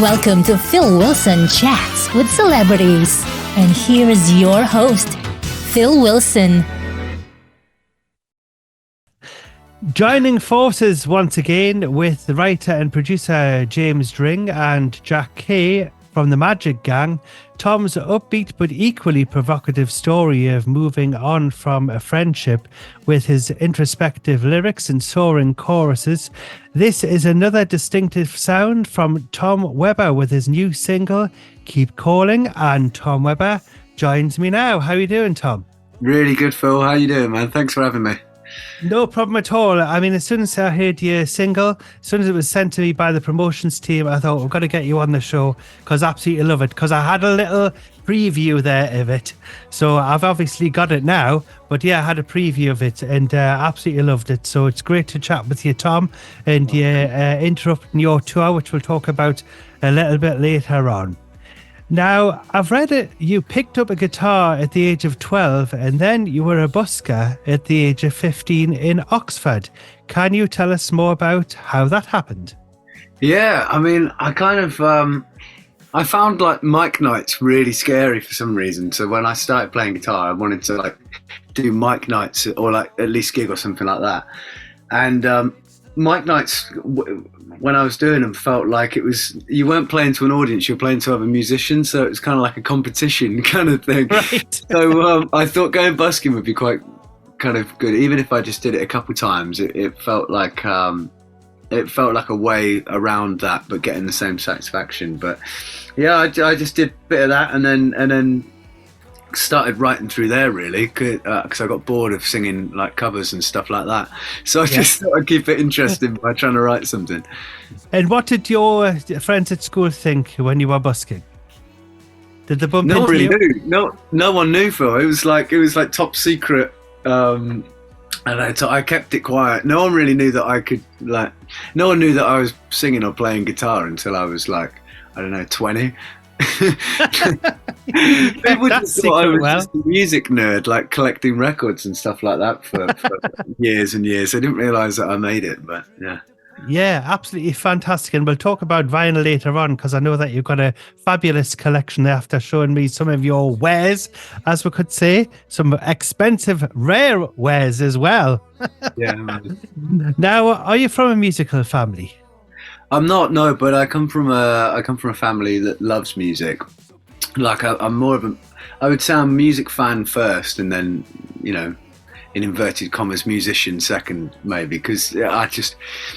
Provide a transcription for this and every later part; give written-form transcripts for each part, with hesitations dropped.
Welcome to Phil Wilson Chats with Celebrities. And here is your host, Phil Wilson. Joining forces once again with the writer and producer James Dring and Jack Kay from the Magic Gang, Tom's upbeat but equally provocative story of moving on from a friendship with his introspective lyrics and soaring choruses. This is another distinctive sound from Tom Webber with his new single, Keep Calling, and Tom Webber joins me now. How are you doing, Tom? Really good, Phil. How you doing, man? Thanks for having me. No problem at all. I mean, as soon as I heard your single, as soon as it was sent to me by the promotions team, I thought, we've got to get you on the show because I absolutely love it. Because I had a little preview there of it. So I've obviously got it now. But yeah, I had a preview of it and absolutely loved it. So it's great to chat with you, Tom, and interrupting your tour, which we'll talk about a little bit later on. Now, I've read it. You picked up a guitar at the age of 12 and then you were a busker at the age of 15 in Oxford. Can you tell us more about how that happened? Yeah, I mean, I kind of, I found like mic nights really scary for some reason. So when I started playing guitar, I wanted to like do mic nights or like at least gig or something like that. And mic nights, when I was doing them, felt like it was, you weren't playing to an audience, you were playing to other musicians, so it was kind of like a competition kind of thing. Right. So I thought going busking would be quite kind of good, even if I just did it a couple times. It felt like a way around that, but getting the same satisfaction. But yeah, I just did a bit of that, and then started writing through there really, because I got bored of singing like covers and stuff like that, so I just thought I'd keep it interesting by trying to write something. And what did your friends at school think when you were busking? Did they bump No into one really you? knew. No one knew, Phil. It was like top secret, and I kept it quiet. No one really knew that I could, like, no one knew that I was singing or playing guitar until I was like, I don't know, 20. People just thought I was just a music nerd, like collecting records and stuff like that for years and years. I didn't realise that I made it, but yeah. Yeah, absolutely fantastic. And we'll talk about vinyl later on because I know that you've got a fabulous collection after showing me some of your wares, as we could say, some expensive, rare wares as well. Yeah, man. Now, are you from a musical family? I'm not, no, but I come from a family that loves music. Like I'm more of I would say I'm a music fan first, and then, you know, in inverted commas, musician second, maybe, because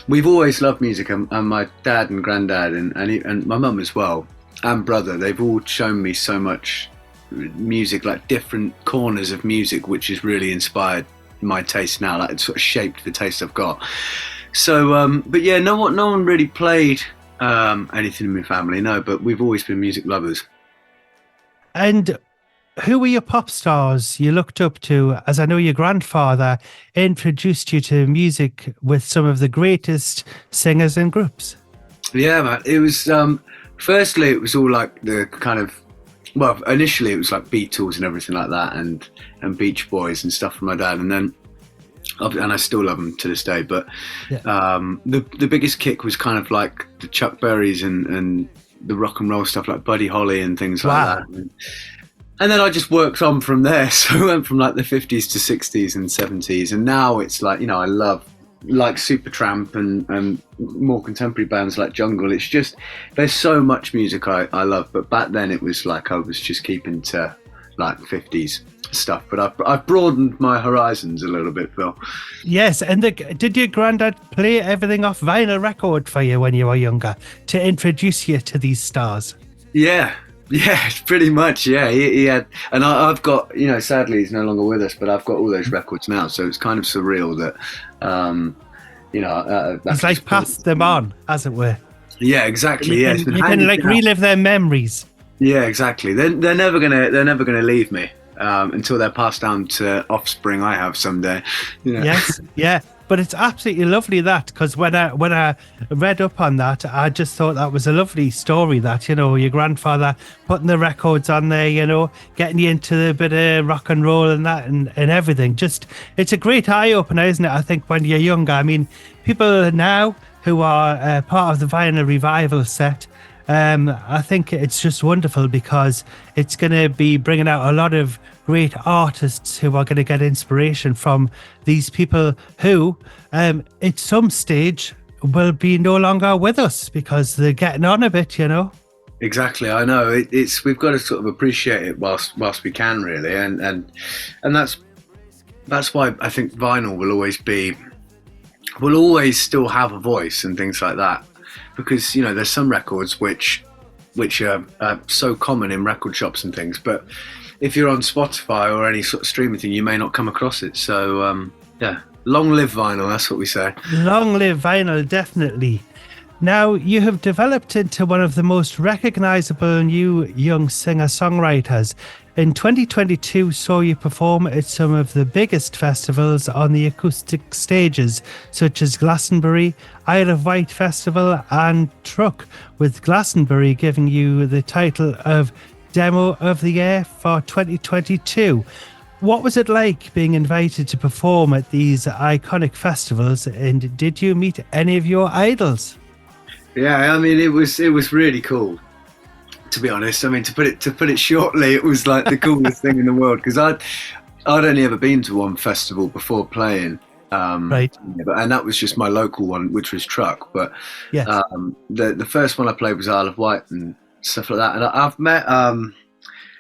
we've always loved music, and my dad and granddad and my mum as well, and brother, they've all shown me so much music, like different corners of music, which has really inspired my taste now. Like it's sort of shaped the taste I've got. So, but yeah, no one really played anything in my family, no, but we've always been music lovers. And who were your pop stars you looked up to, as I know your grandfather introduced you to music with some of the greatest singers and groups? Yeah, man, it was, firstly, it was all like the kind of, well, initially it was like Beatles and everything like that, and Beach Boys and stuff from my dad, and I still love them to this day, but the biggest kick was kind of like the Chuck Berrys and the rock and roll stuff like Buddy Holly and things like that. And then I just worked on from there. So I went from like the 50s to 60s and 70s, and now it's like, you know, I love like Supertramp and more contemporary bands like Jungle. It's just, there's so much music I love, but back then it was like I was just keeping to like 50s stuff, but I've broadened my horizons a little bit, Phil. Yes, and did your granddad play everything off vinyl record for you when you were younger to introduce you to these stars? Yeah, pretty much. Yeah, he had, and I've got, you know, sadly he's no longer with us, but I've got all those records now, so it's kind of surreal that, you know, it's like passed them on, as it were. Yeah, exactly. You can like relive their memories. Yeah, exactly. They're never gonna leave me. Until they're passed down to offspring I have someday. You know? Yes, yeah. But it's absolutely lovely that, because when I read up on that, I just thought that was a lovely story that, you know, your grandfather putting the records on there, you know, getting you into a bit of rock and roll and that and everything. Just, it's a great eye-opener, isn't it, I think, when you're younger. I mean, people now who are part of the vinyl revival set I think it's just wonderful because it's going to be bringing out a lot of great artists who are going to get inspiration from these people who, at some stage, will be no longer with us because they're getting on a bit, you know. Exactly, I know. It's we've got to sort of appreciate it whilst we can, really, and that's why I think vinyl will always still have a voice and things like that, because you know there's some records which are so common in record shops and things, but if you're on Spotify or any sort of streaming thing, you may not come across it. So yeah, long live vinyl. That's what we say. Long live vinyl, definitely. Now, you have developed into one of the most recognisable new young singer-songwriters. In 2022, saw you perform at some of the biggest festivals on the acoustic stages, such as Glastonbury, Isle of Wight Festival and Truck, with Glastonbury giving you the title of Demo of the Year for 2022. What was it like being invited to perform at these iconic festivals, and did you meet any of your idols? Yeah, I mean, it was really cool, to be honest. I mean, to put it shortly, it was like the coolest thing in the world, because I'd only ever been to one festival before playing, right? And that was just my local one, which was Truck. But yes. The first one I played was Isle of Wight and stuff like that. And I've met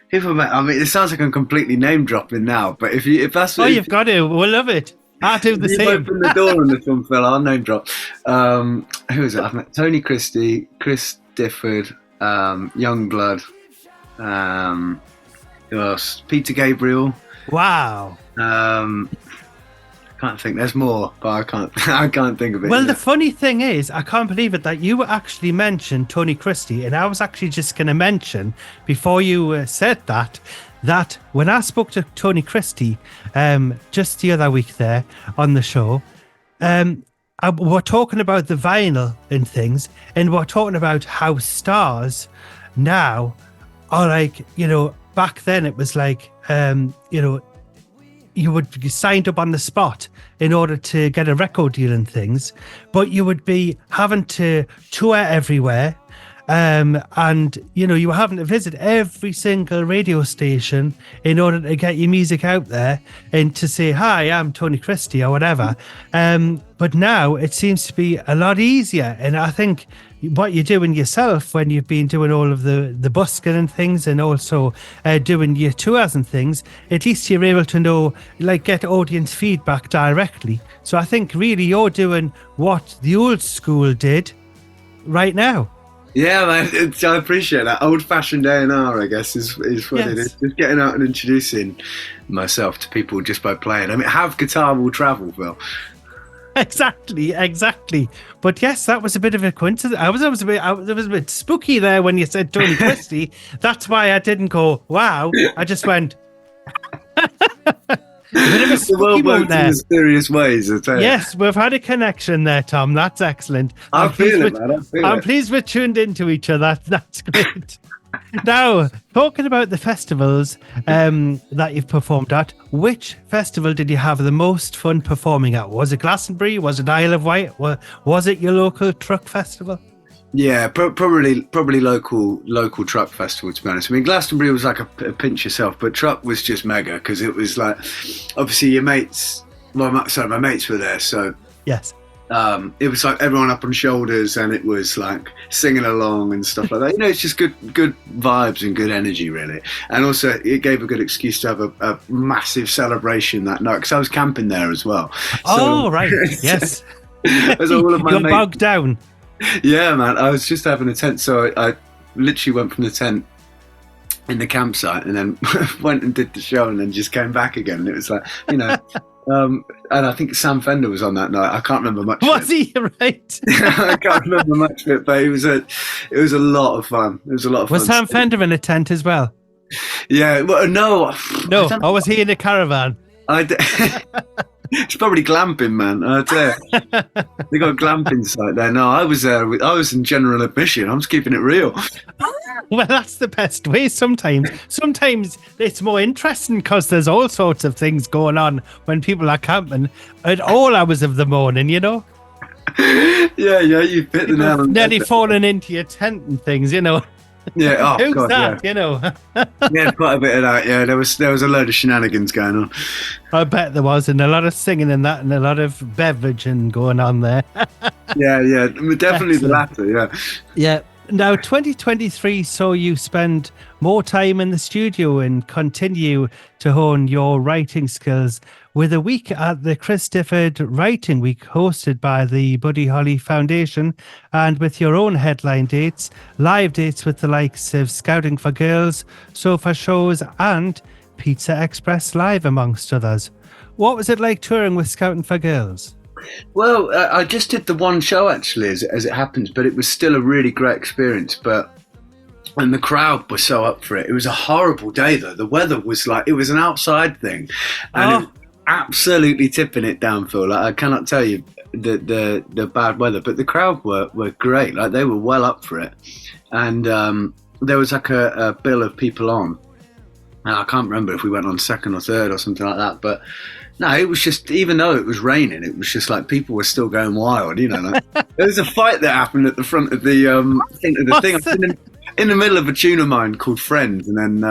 people. I mean, it sounds like I'm completely name dropping now, but if that's what you've got to, we'll love it. I do the same. Open the door on this one, fella. I'll name drop. Who is it? I've met Tony Christie, Chris Difford, Youngblood. Who else? Peter Gabriel. Wow. I can't think. There's more, but I can't think of it. Well, the funny thing is, I can't believe it that you actually mentioned Tony Christie, and I was actually just going to mention before you said that when I spoke to Tony Christie just the other week there on the show, we're talking about the vinyl and things, and we're talking about how stars now are like, you know, back then it was like, you know, you would be signed up on the spot in order to get a record deal and things, but you would be having to tour everywhere. And, you know, you were having to visit every single radio station in order to get your music out there and to say, hi, I'm Tony Christie or whatever. But now it seems to be a lot easier. And I think what you're doing yourself when you've been doing all of the busking and things, and also doing your tours and things, at least you're able to know, like, get audience feedback directly. So I think really you're doing what the old school did right now. Yeah, man, I appreciate that. Old-fashioned A&R, I guess, is what it is. Just getting out and introducing myself to people just by playing. I mean, have guitar will travel, Phil. Exactly. But yes, that was a bit of a coincidence. I was a bit spooky there when you said Tony Christie. That's why I didn't go, wow. I just went... A bit of a spooky moment there. In mysterious ways, I tell you. Yes, we've had a connection there, Tom. That's excellent. I'm pleased we're tuned into each other. That's great. Now, talking about the festivals that you've performed at, which festival did you have the most fun performing at? Was it Glastonbury? Was it Isle of Wight? Was it your local Truck festival? Yeah, probably local Truck festival, to be honest. I mean, Glastonbury was like a pinch yourself, but Truck was just mega because it was like, obviously your mates. Well, my mates were there, so yes. It was like everyone up on shoulders, and it was like singing along and stuff like that. You know, it's just good vibes and good energy, really. And also, it gave a good excuse to have a massive celebration that night because I was camping there as well. Oh, right, yes. All of my You're bogged down. Yeah, man. I was just having a tent, so I literally went from the tent in the campsite and then went and did the show and then just came back again. And it was like, you know, and I think Sam Fender was on that night. I can't remember much. Was he? Right. I can't remember much of it, but it was a lot of fun. It was a lot of fun. Was Sam Fender in a tent as well? Yeah. Well, no. Or was he in a caravan? It's probably glamping, man. I tell you, they got a glamping site there. No, I was there. I was in general admission. I'm just keeping it real. Well, that's the best way. Sometimes it's more interesting because there's all sorts of things going on when people are camping at all hours of the morning. You know. Yeah, you hit the nail on the nearly head. falling into your tent and things, you know. Yeah, oh Who's god, that? yeah. You know. Yeah, quite a bit of that. Yeah, there was a load of shenanigans going on. I bet there was, and a lot of singing and that, and a lot of beveraging going on there. Yeah, definitely the Excellent. latter. Yeah. Yeah. Now, 2023 saw you spend more time in the studio and continue to hone your writing skills with a week at the Chris Difford Writing Week hosted by the Buddy Holly Foundation, and with your own headline dates, live dates with the likes of Scouting for Girls, Sofa Shows and Pizza Express Live, amongst others. What was it like touring with Scouting for Girls? Well, I just did the one show actually, as it happens, but it was still a really great experience. And the crowd was so up for it. It was a horrible day though. The weather was like, it was an outside thing, and it was absolutely tipping it down, Phil. Like, I cannot tell you the bad weather, but the crowd were great. Like, they were well up for it, and there was like a bill of people on, and I can't remember if we went on second or third or something like that, but. No, it was just, even though it was raining, it was just like people were still going wild, you know. Like, there was a fight that happened at the front of the thing. I was in the middle of a tune of mine called Friends, and then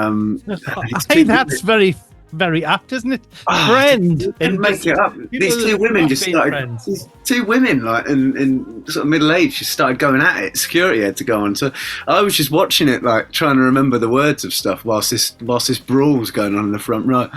I think that's very, very apt, isn't it? Friend. Didn't make it up. These two women just started. These two women, like in sort of middle age, just started going at it. Security had to go on. So I was just watching it, like trying to remember the words of stuff whilst this brawl was going on in the front row.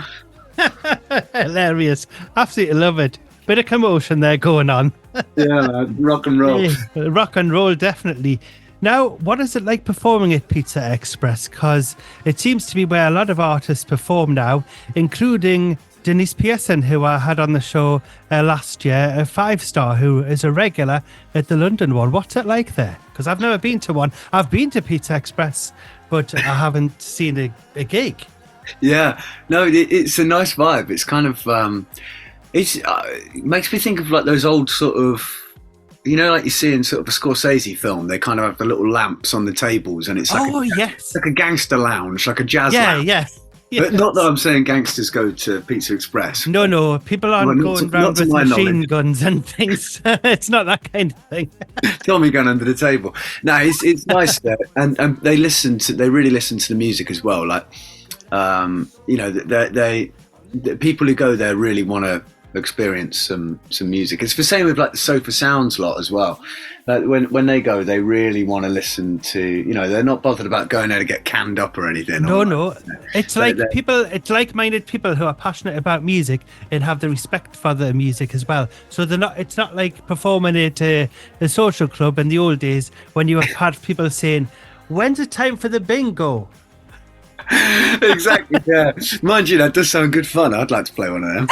Hilarious. Absolutely love it. Bit of commotion there going on. Yeah, rock and roll. Yeah, rock and roll, definitely. Now, what is it like performing at Pizza Express? Because it seems to be where a lot of artists perform now, including Denise Pearson, who I had on the show last year, a 5-star who is a regular at the London one. What's it like there? Because I've never been to one. I've been to Pizza Express, but I haven't seen a gig. Yeah, no, it's a nice vibe. It's kind of, it makes me think of like those old sort of, you know, like you see in sort of a Scorsese film. They kind of have the little lamps on the tables, and it's like yes, like a gangster lounge, like a jazz lounge. Yes. But not that I'm saying gangsters go to Pizza Express. No, people aren't going around with machine guns and things. It's not that kind of thing. Tommy gun under the table. No, it's nice there, and they really listen to the music as well. Like, you know, the people who go there really want to experience some music. It's the same with like the Sofa Sounds lot as well. Like when they go, they really want to listen to, you know, they're not bothered about going there to get canned up or anything. No. It's like it's like-minded people who are passionate about music and have the respect for the music as well. So it's not like performing at a social club in the old days when you had people saying, "When's it time for the bingo?" Exactly, yeah. Mind you, that does sound good fun. I'd like to play one of them.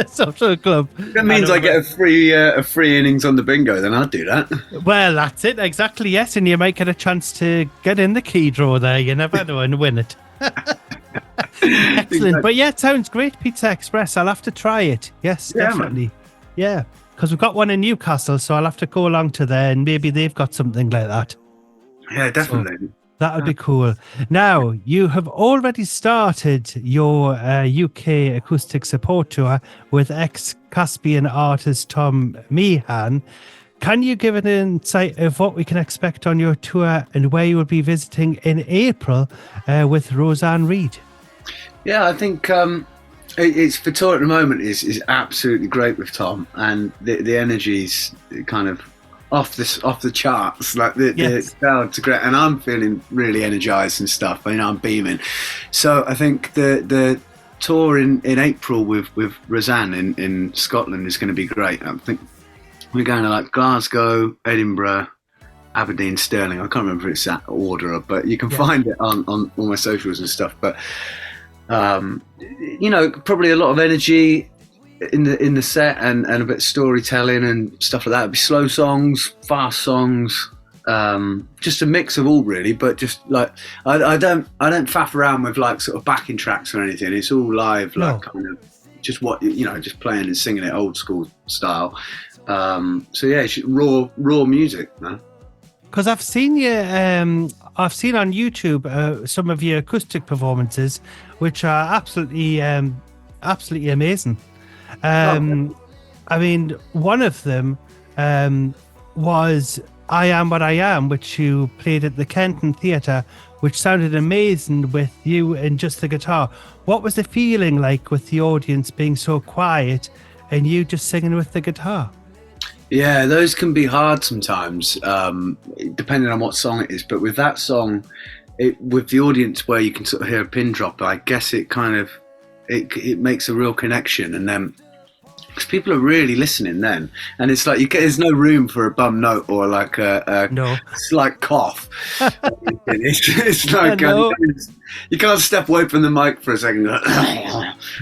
Social club. That means I get a free innings on the bingo, then I'd do that. Well, that's it, exactly, yes. And you might get a chance to get in the key draw there. You never know, and win it. Excellent. Exactly. But yeah, it sounds great, Pizza Express. I'll have to try it. Yes, yeah, definitely. Man. Yeah, because we've got one in Newcastle, so I'll have to go along to there, and maybe they've got something like that. Yeah, definitely. So, that would be cool. Now, you have already started your UK acoustic support tour with ex-Caspian artist Tom Meehan. Can you give an insight of what we can expect on your tour and where you will be visiting in April with Roseanne Reid? Yeah, I think it's the tour at the moment is absolutely great with Tom, and the energy's kind of off the charts. Like the crowd's great, and I'm feeling really energized and stuff. I mean, I'm beaming. So I think the tour in April with Roseanne in Scotland is going to be great. I think we're going to like Glasgow, Edinburgh, Aberdeen, Stirling. I can't remember if it's that order, but you can find it on all my socials and stuff. But you know, probably a lot of energy in the set and a bit of storytelling and stuff like that. It'd be slow songs, fast songs, just a mix of all really. But just like I don't faff around with like sort of backing tracks or anything. It's all live, like kind of just what, you know, just playing and singing it old school style. So yeah, it's raw music, man. Because I've seen you, I've seen on YouTube some of your acoustic performances, which are absolutely amazing. I mean, one of them was I Am What I Am, which you played at the Kenton Theatre, which sounded amazing with you and just the guitar. What was the feeling like with the audience being so quiet and you just singing with the guitar? Yeah, those can be hard sometimes, depending on what song it is. But with that song, with the audience where you can sort of hear a pin drop, I guess it kind of it makes a real connection, and then because people are really listening then, and it's like there's no room for a bum note or like a slight cough. it's like you can't step away from the mic for a second.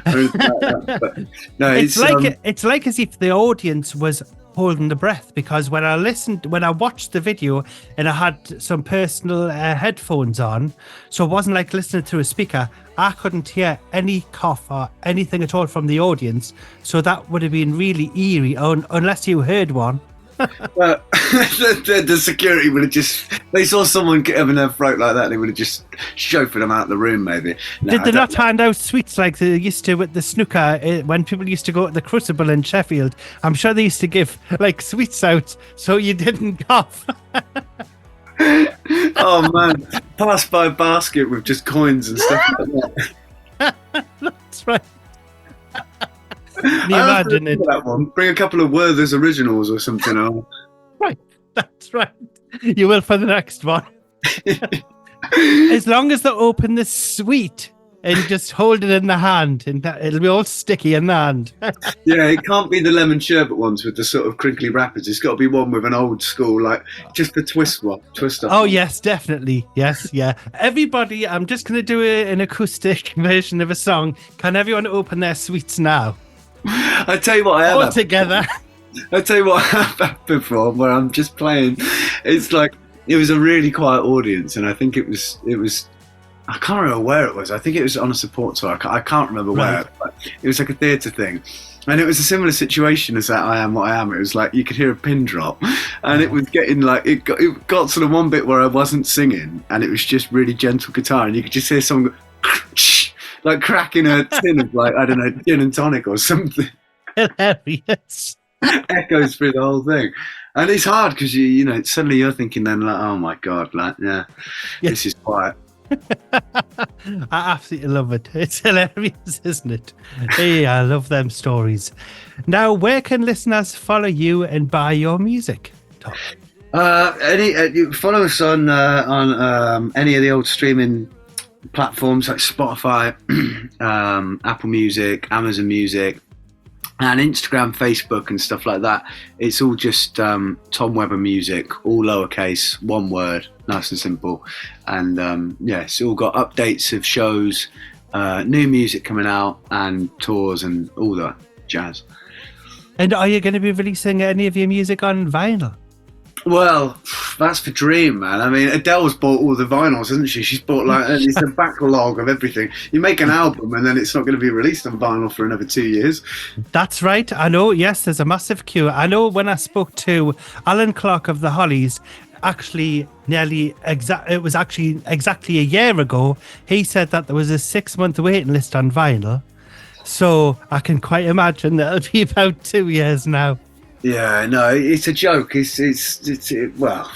But no, it's like as if the audience was holding the breath, because when I watched the video and I had some personal headphones on, so it wasn't like listening through a speaker, I couldn't hear any cough or anything at all from the audience, so that would have been really eerie unless you heard one. The security would have they saw someone having their throat like that, they would have just chauffeured them out of the room maybe. Did they not hand out sweets like they used to with the snooker when people used to go to the Crucible in Sheffield? I'm sure they used to give like sweets out so you didn't cough. Oh man, pass by basket with just coins and stuff like that. That's right. Can you imagine it? That one. Bring a couple of Werther's originals or something on. Right, that's right. You will for the next one. As long as they open the sweet and just hold it in the hand, and it'll be all sticky in the hand. Yeah, it can't be the lemon sherbet ones with the sort of crinkly wrappers. It's got to be one with an old school, like just the twist off. Oh yes, definitely. Yes, yeah. Everybody, I'm just going to do an acoustic version of a song. Can everyone open their sweets now? I tell you what, I have all together. I tell you what I have had before, where I'm just playing. It's like it was a really quiet audience, and I think it was. I can't remember where it was. I think it was on a support tour. I can't remember where, but it was like a theatre thing. And it was a similar situation as that I Am What I Am. It was like you could hear a pin drop, and it was getting like it got sort of one bit where I wasn't singing, and it was just really gentle guitar, and you could just hear someone go, like cracking a tin of like, I don't know, gin and tonic or something. Hilarious. Echoes through the whole thing. And it's hard because you know, suddenly you're thinking then like, oh my God, like, this is quiet. I absolutely love it. It's hilarious, isn't it? Hey, I love them stories. Now, where can listeners follow you and buy your music, Tom? Follow us on any of the old streaming platforms like Spotify, Apple Music, Amazon Music, and Instagram, Facebook, and stuff like that. It's all just Tom Webber Music, all lowercase, one word, nice and simple. And it's all got updates of shows, new music coming out, and tours and all that jazz. And are you going to be releasing any of your music on vinyl? Well, that's the dream, man. I mean, Adele's bought all the vinyls, hasn't she? She's bought it's a backlog of everything. You make an album and then it's not going to be released on vinyl for another 2 years. That's right. I know. Yes, there's a massive queue. I know when I spoke to Alan Clark of the Hollies, actually it was actually exactly a year ago, he said that there was a 6-month waiting list on vinyl. So I can quite imagine that it'll be about 2 years now. Yeah, no, it's a joke. Well,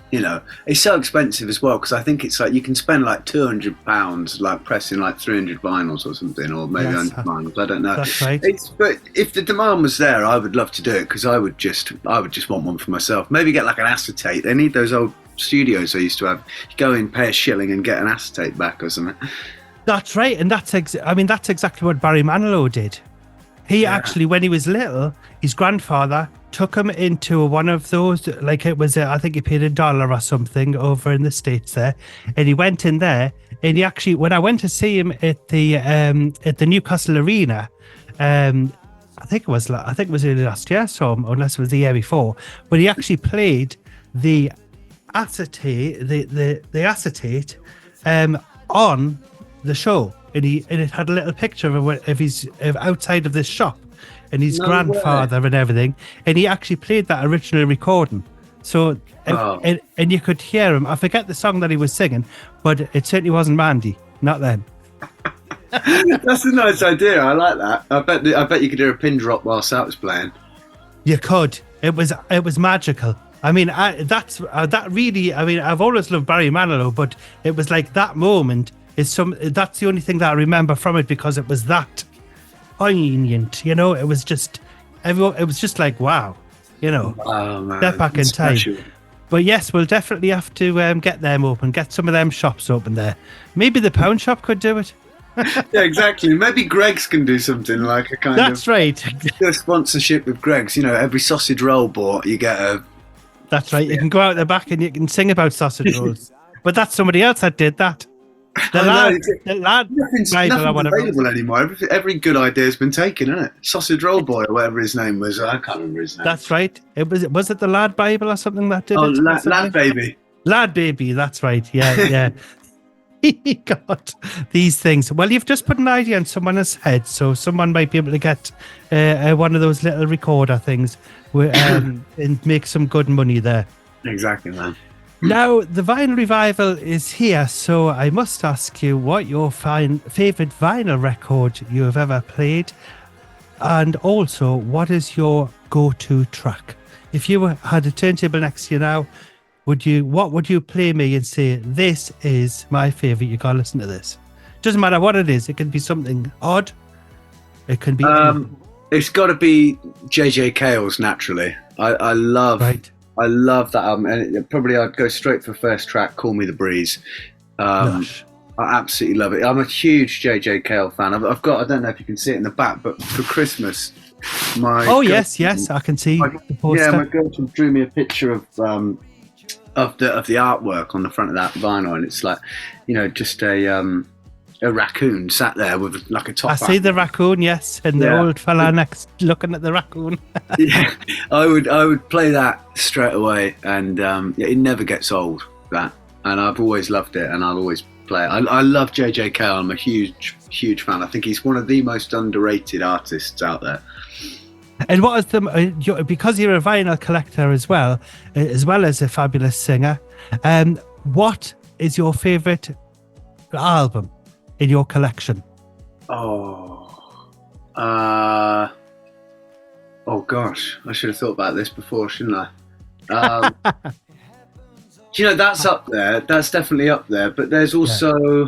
you know, it's so expensive as well, because I think it's like you can spend like £200 like pressing like 300 vinyls or something, or maybe 100 vinyls. I don't know. That's right. But if the demand was there, I would love to do it, because I would just want one for myself. Maybe get like an acetate. They need those old studios I used to have. You go in, pay a shilling, and get an acetate back or something. That's right, and that's exactly what Barry Manilow did. He actually, when he was little, his grandfather took him into one of those, like it was, I think he paid $1 or something over in the States there. And he went in there, and he actually, when I went to see him at the Newcastle Arena, I think it was early last year, so unless it was the year before, but he actually played the acetate, the acetate on the show. And it had a little picture of outside of this shop and his grandfather and everything. And he actually played that original recording. So, and you could hear him. I forget the song that he was singing, but it certainly wasn't Mandy. Not then. That's a nice idea. I like that. I bet you could hear a pin drop whilst that was playing. You could. It was magical. I mean, that really. I mean, I've always loved Barry Manilow, but it was like that moment that's the only thing that I remember from it, because it was that poignant. You know, it was just everyone. It was just like, wow. You know, step back in time. Special. But yes, we'll definitely have to get them open, get some of them shops open there. Maybe the pound shop could do it. Yeah, exactly. Maybe Greg's can do something like a kind That's right. do a sponsorship with Greg's. You know, every sausage roll bought, you get a. That's right. You can go out the back and you can sing about sausage rolls. But that's somebody else that did that. The lad Nothing's available anymore. Every good idea has been taken, isn't it? Sausage roll boy or whatever his name was. I can't remember his name. That's right. Was it the Lad Bible or something that did it? Lad Baby. Lad Baby. That's right. Yeah. God, these things. Well, you've just put an idea in someone's head, so someone might be able to get one of those little recorder things and make some good money there. Exactly, man. Now, the vinyl revival is here, so I must ask you what your favourite vinyl record you have ever played, and also what is your go-to track? If you had a turntable next to you now, what would you play me and say, this is my favourite, you gotta listen to this? Doesn't matter what it is, it can be something odd, it can be it's got to be JJ Cale's Naturally. I love that album, and probably I'd go straight for first track, Call Me the Breeze. I absolutely love it. I'm a huge JJ Cale fan. I've got, I don't know if you can see it in the back, but for Christmas, yes, I can see the poster. Yeah, my girlfriend drew me a picture of the artwork on the front of that vinyl, and it's like, you know, just a raccoon sat there with like a top. I see the raccoon, yes, and the old fella next looking at the raccoon. Yeah, I would play that straight away, and it never gets old, that, and I've always loved it, and I'll always play it. I love JJ Cale. I'm a huge fan. I think he's one of the most underrated artists out there. And what is because you're a vinyl collector as well as a fabulous singer, what is your favourite album in your collection? Oh gosh, I should have thought about this before, shouldn't I? Do you know, that's up there. That's definitely up there. But there's also,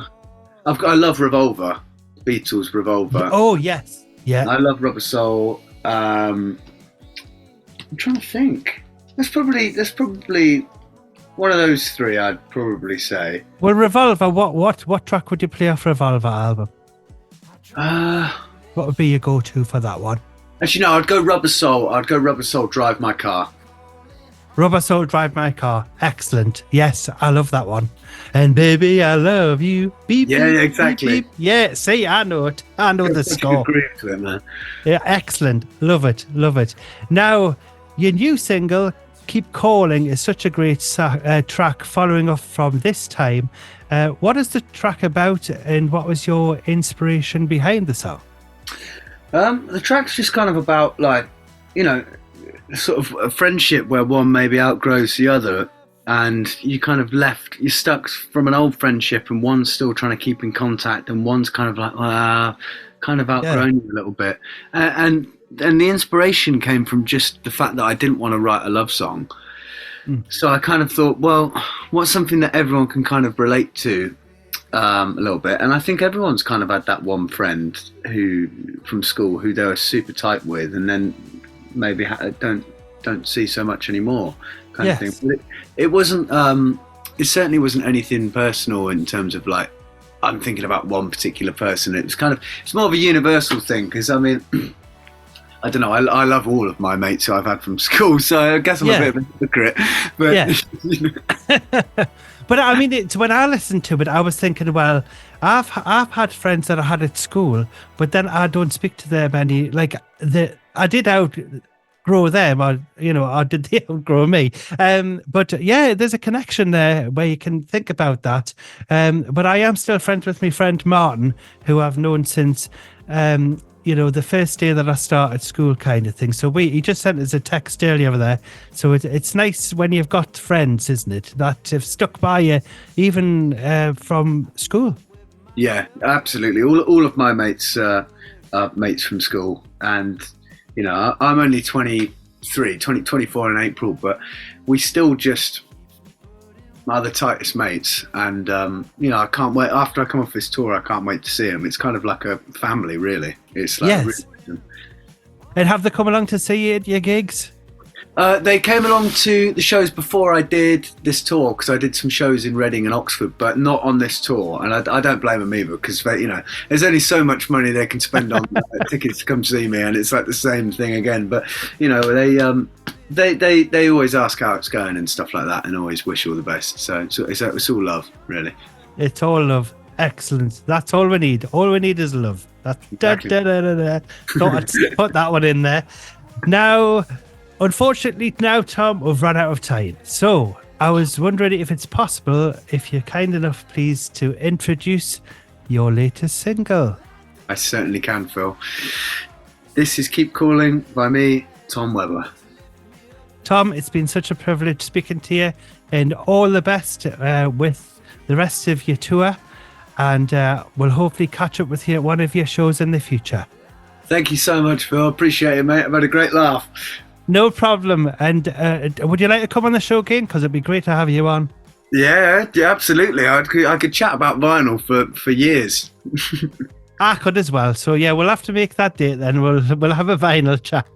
I love Revolver, Beatles Revolver. Oh yes, yeah. I love Rubber Soul. I'm trying to think. There's probably one of those three, I'd probably say. Well, Revolver, what track would you play off Revolver album? What would be your go-to for that one? Actually, no, I'd go Rubber Soul, Drive My Car. Rubber Soul, Drive My Car. Excellent. Yes, I love that one. And baby, I love you. Beep, yeah, beep, exactly. Beep, beep. Yeah, see, I know it. I know the score. Groove to it, man. Yeah, excellent. Love it. Now, your new single, Keep Calling, is such a great track following up from this time. What is the track about, and what was your inspiration behind the song? The track's just kind of about, like, you know, sort of a friendship where one maybe outgrows the other, and you're stuck from an old friendship, and one's still trying to keep in contact, and one's kind of like, kind of outgrown you a little bit. And the inspiration came from just the fact that I didn't want to write a love song. So I kind of thought, well, what's something that everyone can kind of relate to a little bit? And I think everyone's kind of had that one friend from school who they were super tight with, and then maybe don't see so much anymore, kind of thing. But it wasn't. It certainly wasn't anything personal in terms of, like, I'm thinking about one particular person. It's more of a universal thing, because I mean, I don't know. I love all of my mates who I've had from school, so I guess I'm a bit of a hypocrite. But you know. But I mean, when I listened to it, I was thinking, well, I've had friends that I had at school, but then I don't speak to them any. Like I did outgrow them, or did they outgrow me? But yeah, there's a connection there where you can think about that. But I am still friends with my friend Martin, who I've known since the first day that I started school, kind of thing. So he just sent us a text earlier there. So it's nice when you've got friends, isn't it, that have stuck by you even from school. Yeah, absolutely. All of my mates are mates from school, and I'm only 20 24 in April, but we still just are the tightest mates. And, I can't wait. After I come off this tour, I can't wait to see them. It's kind of like a family, really. It's like yes. Really. And have they come along to see you at your gigs? They came along to the shows before I did this tour, because I did some shows in Reading and Oxford, but not on this tour. And I don't blame them either, because there's only so much money they can spend on tickets to come see me, and it's like the same thing again. But they always ask how it's going and stuff like that, and always wish all the best. So it's all love, really. It's all love. Excellent. That's all we need. All we need is love. That's exactly. Don't put that one in there. Now, unfortunately, Tom, we've run out of time. So I was wondering if it's possible, if you're kind enough, please, to introduce your latest single. I certainly can, Phil. This is Keep Calling by me, Tom Webber. Tom, it's been such a privilege speaking to you, and all the best with the rest of your tour. And we'll hopefully catch up with you at one of your shows in the future. Thank you so much, Phil. Appreciate it, mate. I've had a great laugh. No problem. And would you like to come on the show again? Because it'd be great to have you on. Yeah, absolutely. I could chat about vinyl for years. I could as well. So yeah, we'll have to make that date then. We'll have a vinyl chat.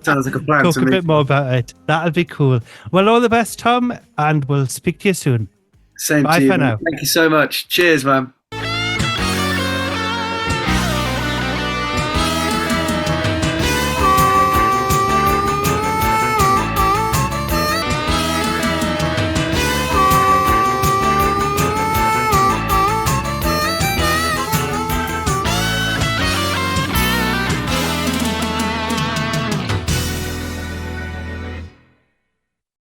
Sounds like a plan to me. Talk a bit more about it. That'll be cool. Well, all the best, Tom, and we'll speak to you soon. Same to you. Bye for now. Thank you so much. Cheers, man.